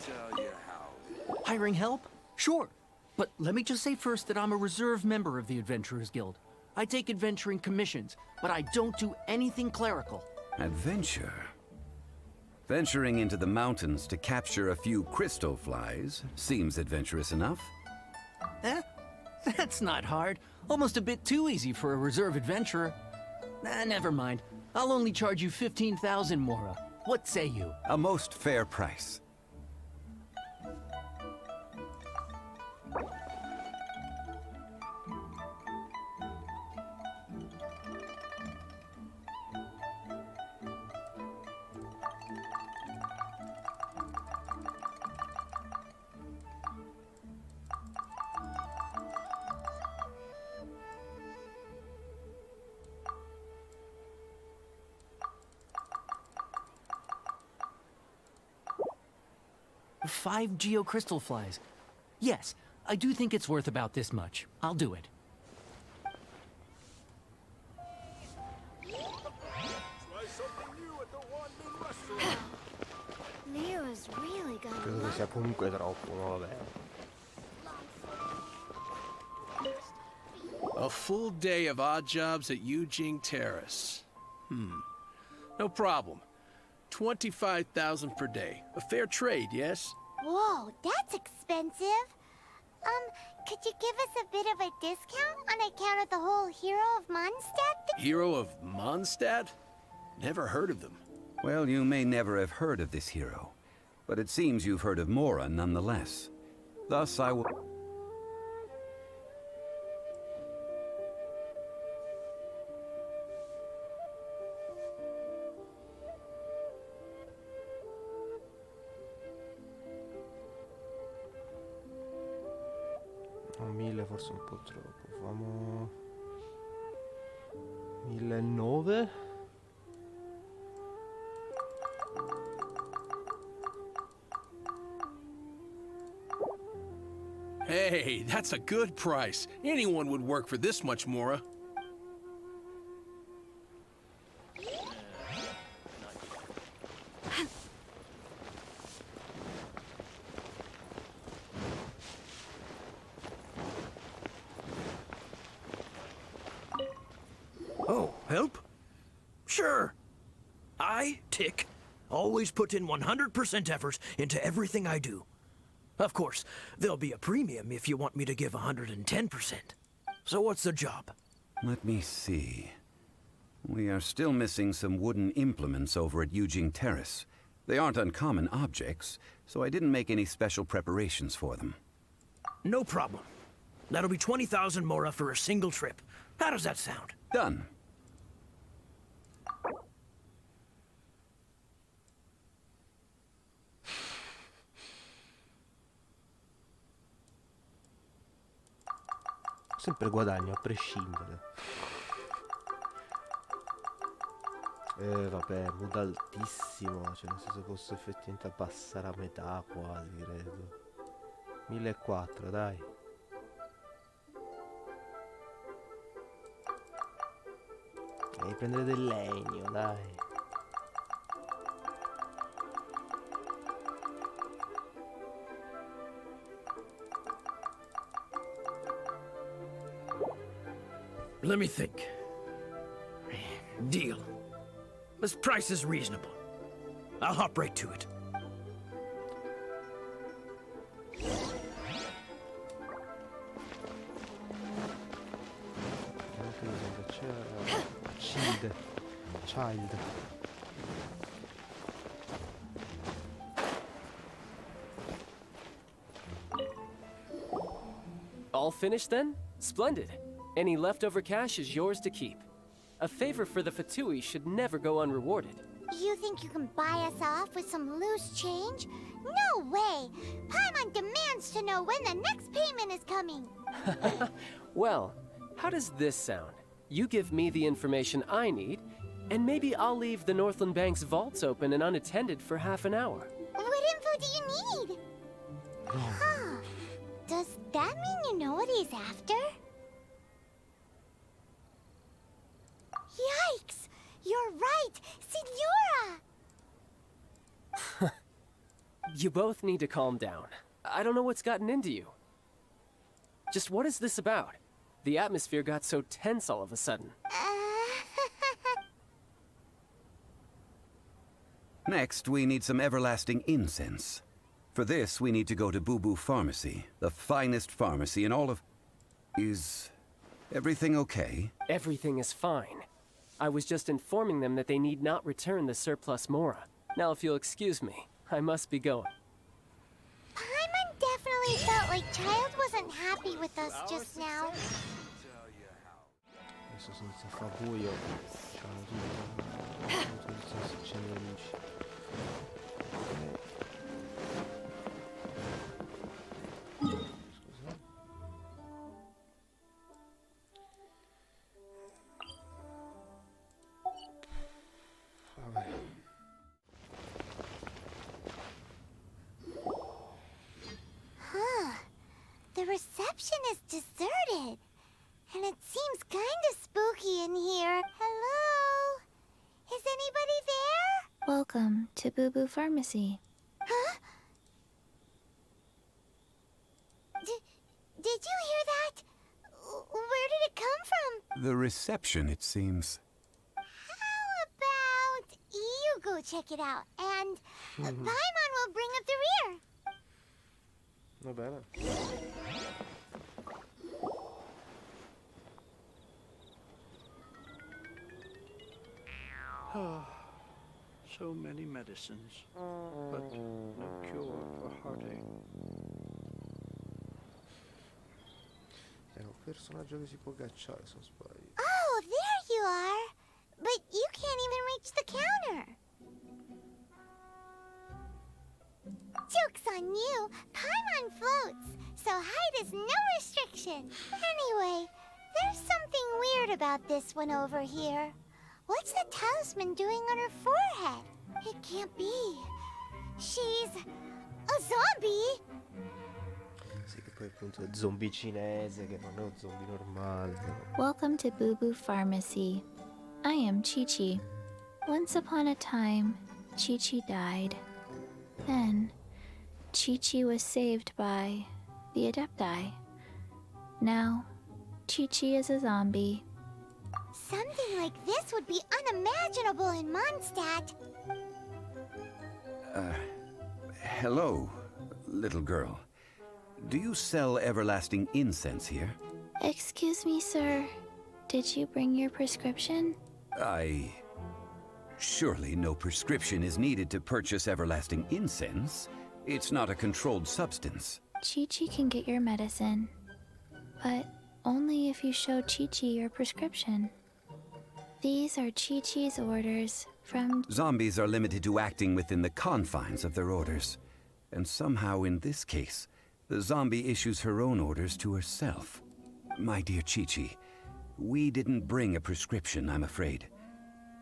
tell you how. Hiring help? Sure. But let me just say first that I'm a reserve member of the Adventurers Guild. I take adventuring commissions, but I don't do anything clerical. Adventure? Venturing into the mountains to capture a few crystal flies seems adventurous enough. Eh? That's not hard. Almost a bit too easy for a reserve adventurer. Never mind. I'll only charge you 15,000 Mora. What say you? A most fair price. Five geocrystal flies. Yes, I do think it's worth about this much. I'll do it. Try something new at the One Min restaurant. Leo's really gonna Credo che sia comunque troppo, ma vabbè. A full day of odd jobs at Eugene Terrace. No problem. 25,000 per day. A fair trade, yes? Whoa, that's expensive. Could you give us a bit of a discount on account of the whole Hero of Mondstadt thing? Hero of Mondstadt? Never heard of them. Well, you may never have heard of this hero, but it seems you've heard of Mora nonetheless. Thus, I will... No, 1000 forse un po' troppo. Famo 1009. Hey, that's a good price. Anyone would work for this much, Mora. Oh, help? Sure. I, Tick, always put in 100% effort into everything I do. Of course, there'll be a premium if you want me to give 110%. So what's the job? Let me see. We are still missing some wooden implements over at Eugene Terrace. They aren't uncommon objects, so I didn't make any special preparations for them. No problem. That'll be 20,000 Mora for a single trip. How does that sound? Done. Sempre guadagno, a prescindere. Vabbè, mood altissimo. Cioè, nel senso posso effettivamente abbassare a metà quasi, credo. 1400, dai. Devi prendere del legno, dai. Let me think. Deal. This price is reasonable. I'll hop right to it. Child. All finished then? Splendid. Any leftover cash is yours to keep. A favor for the Fatui should never go unrewarded. You think you can buy us off with some loose change? No way! Paimon demands to know when the next payment is coming! Well, how does this sound? You give me the information I need, and maybe I'll leave the Northland Bank's vaults open and unattended for half an hour. What info do you need? Huh. Does that mean you know what he's after? Yikes! You're right! Signora! You both need to calm down. I don't know what's gotten into you. Just what is this about? The atmosphere got so tense all of a sudden. Next, we need some everlasting incense. For this, we need to go to Boo Boo Pharmacy, the finest pharmacy in all of... Is everything okay? Everything is fine. I was just informing them that they need not return the surplus Mora. Now, if you'll excuse me, I must be going. Paimon definitely felt like Child wasn't happy with us just now. Adesso senza fa buio. Facciamo tutto senza se accende le luci. Scusa. Vabbè. The reception is deserted. And it seems kind of spooky in here. Hello? Is anybody there? Welcome to Boo Boo Pharmacy. Huh? Did you hear that? Where did it come from? The reception, it seems. How about you go check it out, and Paimon will bring up the rear. Va bene. So many medicines, but no cure for heartache. È un personaggio che si può agganciare, se non sbaglio. Oh, there you are. But you can't even reach the counter. Joke's on you. Paimon floats, so height is no restriction. Anyway, there's something weird about this one over here. What's the talisman doing on her forehead? It can't be. She's a zombie. Sì, che poi appunto è zombie cinese, che non è un zombie normale. Welcome to Boo Boo Pharmacy. I am Chi-Chi. Once upon a time, Chi-Chi died. Then, Chi-Chi was saved by the Adepti. Now, Chi-Chi is a zombie. Something like this would be unimaginable in Mondstadt. Hello, little girl. Do you sell everlasting incense here? Excuse me, sir. Did you bring your prescription? Surely no prescription is needed to purchase everlasting incense. It's not a controlled substance. Chi-Chi can get your medicine, but only if you show Chi-Chi your prescription. These are Chi-Chi's orders from... Zombies are limited to acting within the confines of their orders. And somehow in this case, the zombie issues her own orders to herself. My dear Chi-Chi, we didn't bring a prescription, I'm afraid.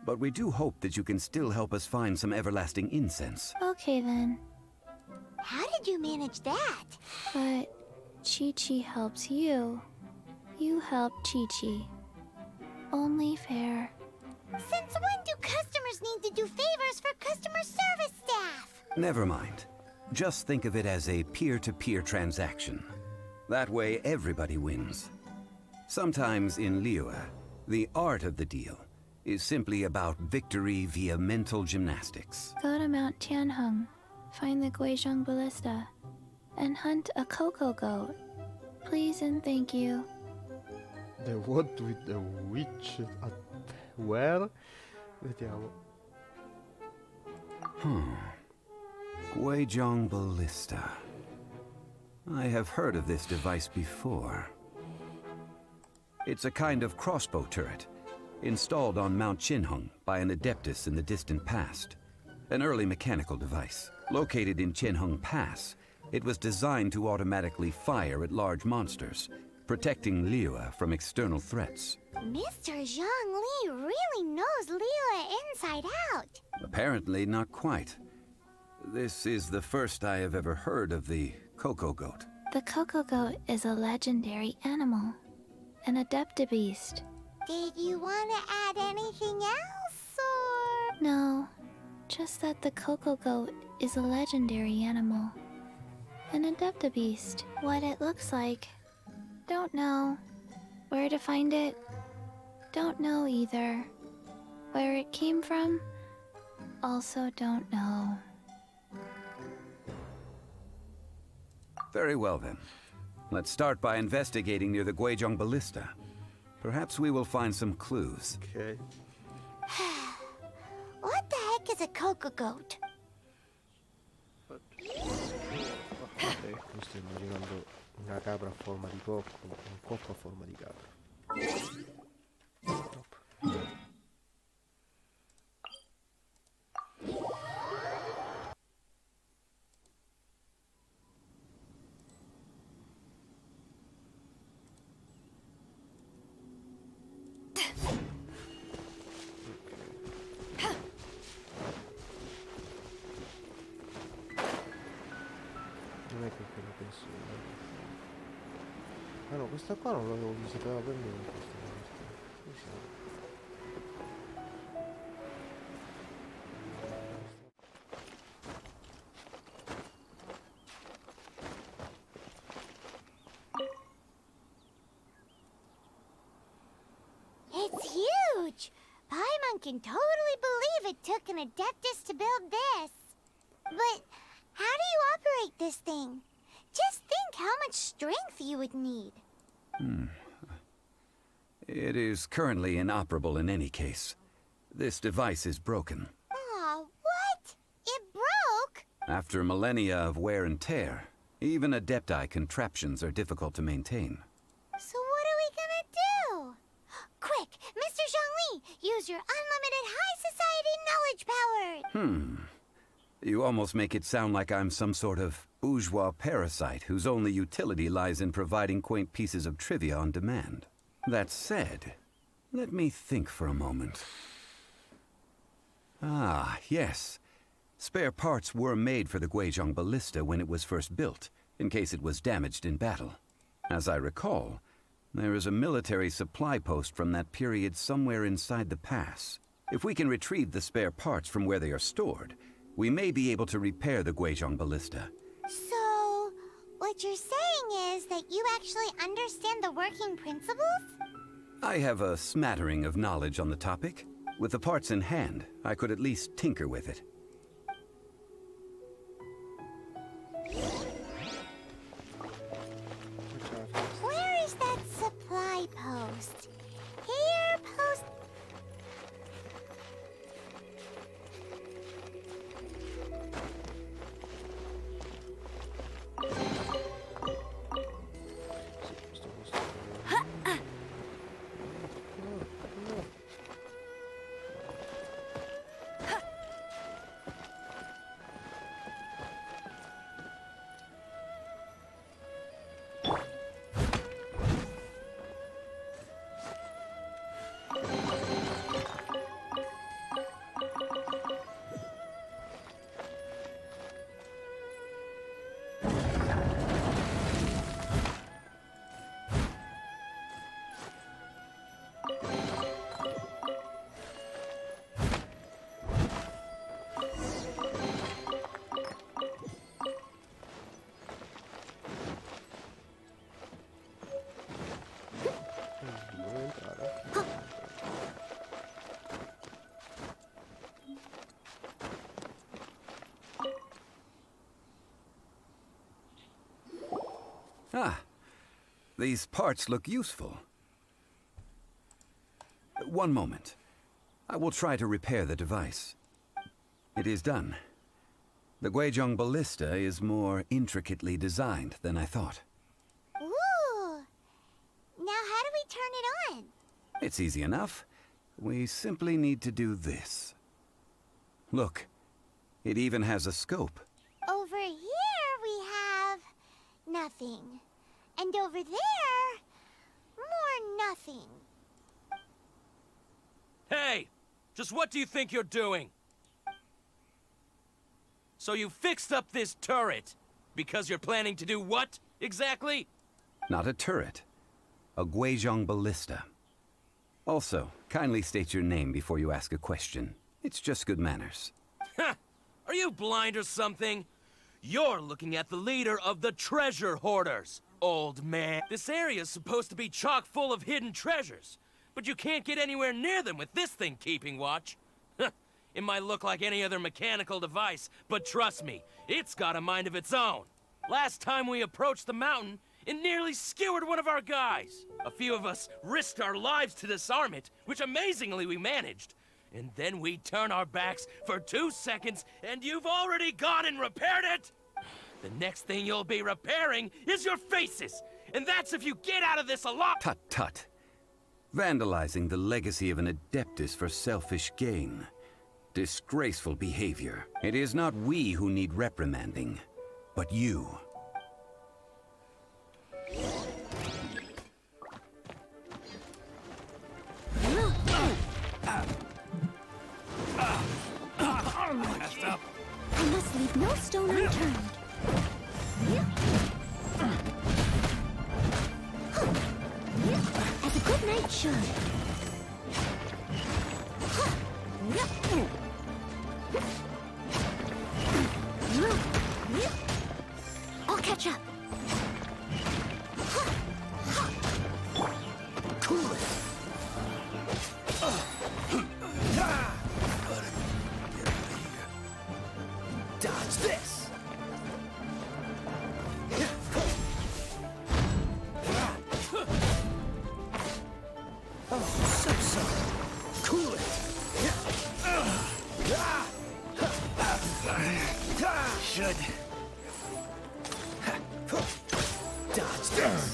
But we do hope that you can still help us find some everlasting incense. Okay then, How did you manage that? but Chi-Chi helps you. You help Chi-Chi. Only fair. Since when do customers need to do favors for customer service staff? Never mind. Just think of it as a peer-to-peer transaction. That way everybody wins. Sometimes in Liyue, the art of the deal is simply about victory via mental gymnastics. Go to Mount Tianheng, find the Guizhong Ballista, and hunt a cocoa goat. Please and thank you. The what with the witch? Where? Vediamo. Guizhong Ballista. I have heard of this device before. It's a kind of crossbow turret, installed on Mount Qinheng by an adeptus in the distant past. An early mechanical device. Located in Qinheng Pass, it was designed to automatically fire at large monsters, protecting Liyue from external threats. Mr. Zhang Li really knows Liyue inside out. Apparently not quite. This is the first I have ever heard of the cocoa goat. The cocoa goat is a legendary animal, an adeptabeast. Did you want to add anything else, or...? No, just that the cocoa goat is a legendary animal. An adeptabeast. What it looks like, don't know. Where to find it, don't know either. Where it came from, also don't know. Very well then. Let's start by investigating near the Guizhong Ballista. Perhaps we will find some clues. Ok. What the heck is a cocoa goat? Mi sto immaginando una capra a forma di cocco, un cocco a forma di capra. Top. Non è che quello penso io. Ah no, questa qua non l'avevo visitata per niente. Questa parte. Qui siamo. It's huge! Paimon can totally believe it took an Adeptus to build this. But how do you operate this thing? Just think how much strength you would need. It is currently inoperable in any case. This device is broken. Aw, what? It broke? After millennia of wear and tear, even Adepti contraptions are difficult to maintain. So what are we gonna do? Quick, Mr. Zhongli, use your unlimited high society knowledge power! You almost make it sound like I'm some sort of bourgeois parasite whose only utility lies in providing quaint pieces of trivia on demand. That said, let me think for a moment. Ah, yes. Spare parts were made for the Guizhong Ballista when it was first built, in case it was damaged in battle. As I recall, there is a military supply post from that period somewhere inside the pass. If we can retrieve the spare parts from where they are stored, we may be able to repair the Guizhong Ballista. So, what you're saying is that you actually understand the working principles? I have a smattering of knowledge on the topic. With the parts in hand, I could at least tinker with it. Where is that supply post? Here, post... Sì, questo posto. Devo entrare. Ah, these parts look useful. One moment. I will try to repair the device. It is done. The Guizhong Ballista is more intricately designed than I thought. Ooh! Now how do we turn it on? It's easy enough. We simply need to do this. Look, it even has a scope. Over here we have... nothing. And over there... more nothing. Hey! Just what do you think you're doing? So you fixed up this turret because you're planning to do what, exactly? Not a turret. A Guizhong Ballista. Also, kindly state your name before you ask a question. It's just good manners. Ha! Are Are you blind or something? You're looking at the leader of the treasure hoarders, old man. This area's supposed to be chock full of hidden treasures, but you can't get anywhere near them with this thing keeping watch. It might look like any other mechanical device, but trust me, it's got a mind of its own. Last time we approached the mountain, it nearly skewered one of our guys. A few of us risked our lives to disarm it, which amazingly we managed. And then we turn our backs for 2 seconds, and you've already gone and repaired it! The next thing you'll be repairing is your faces! And that's if you get out of this alive! Tut tut. Vandalizing the legacy of an Adeptus for selfish gain. Disgraceful behavior. It is not we who need reprimanding, but you. I must leave no stone unturned. As a good knight should. I'll catch up. Cool it. Dodge this. Oh, so. Cool it. Should. Dodge this.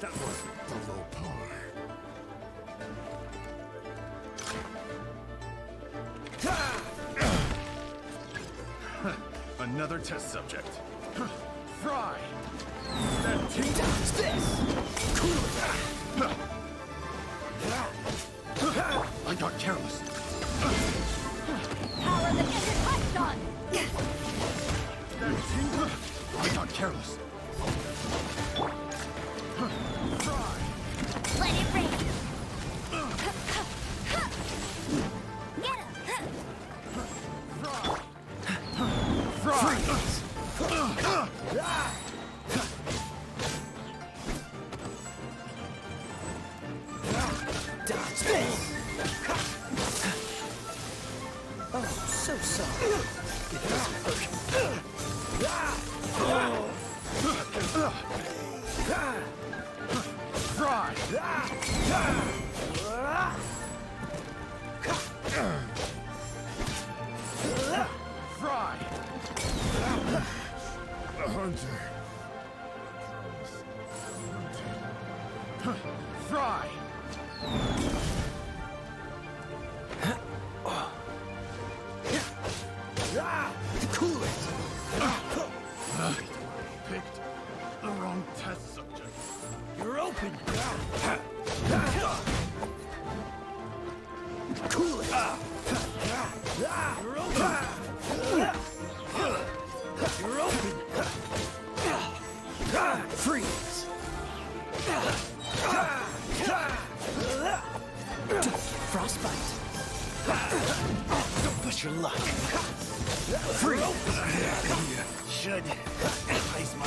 That was below par. Another test subject. Fry! That team Dodge this. Cool it. I got careless. Power that isn't touched on. That team I got careless. Fry! Let it rain. Get him. Fry! Dodge this. Oh, so sorry. It doesn't hurt. Fry! Fry! A hunter. Fry! Cool it. Picked the wrong test subject. You're open. Cool it. You're open. You're open. Freeze. Frostbite. Don't push your luck. Freeze. Should ice my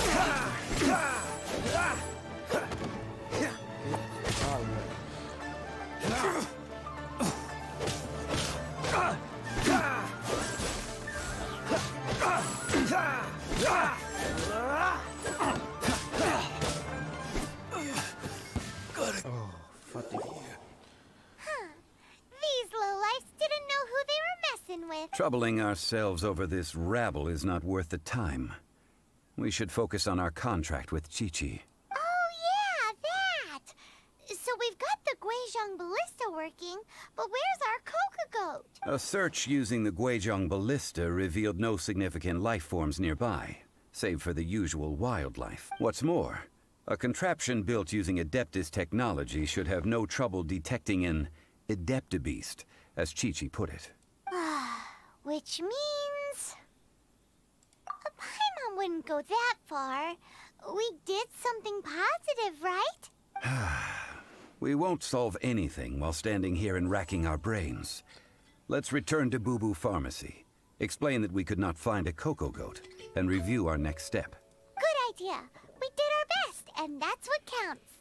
These lowlifes didn't know who they were messing with. Troubling ourselves over this rabble is not worth the time. We should focus on our contract with Chi-Chi. Oh, yeah, that! So we've got the Guizhong Ballista working, but where's our Coca Goat? A search using the Guizhong Ballista revealed no significant life forms nearby, save for the usual wildlife. What's more, a contraption built using Adeptus technology should have no trouble detecting an Adeptibeast, as Chi-Chi put it. Which means... Paimon wouldn't go that far. We did something positive, right? We won't solve anything while standing here and racking our brains. Let's return to Boo Boo Pharmacy. Explain that we could not find a cocoa goat, and review our next step. Good idea. We did our best, and that's what counts.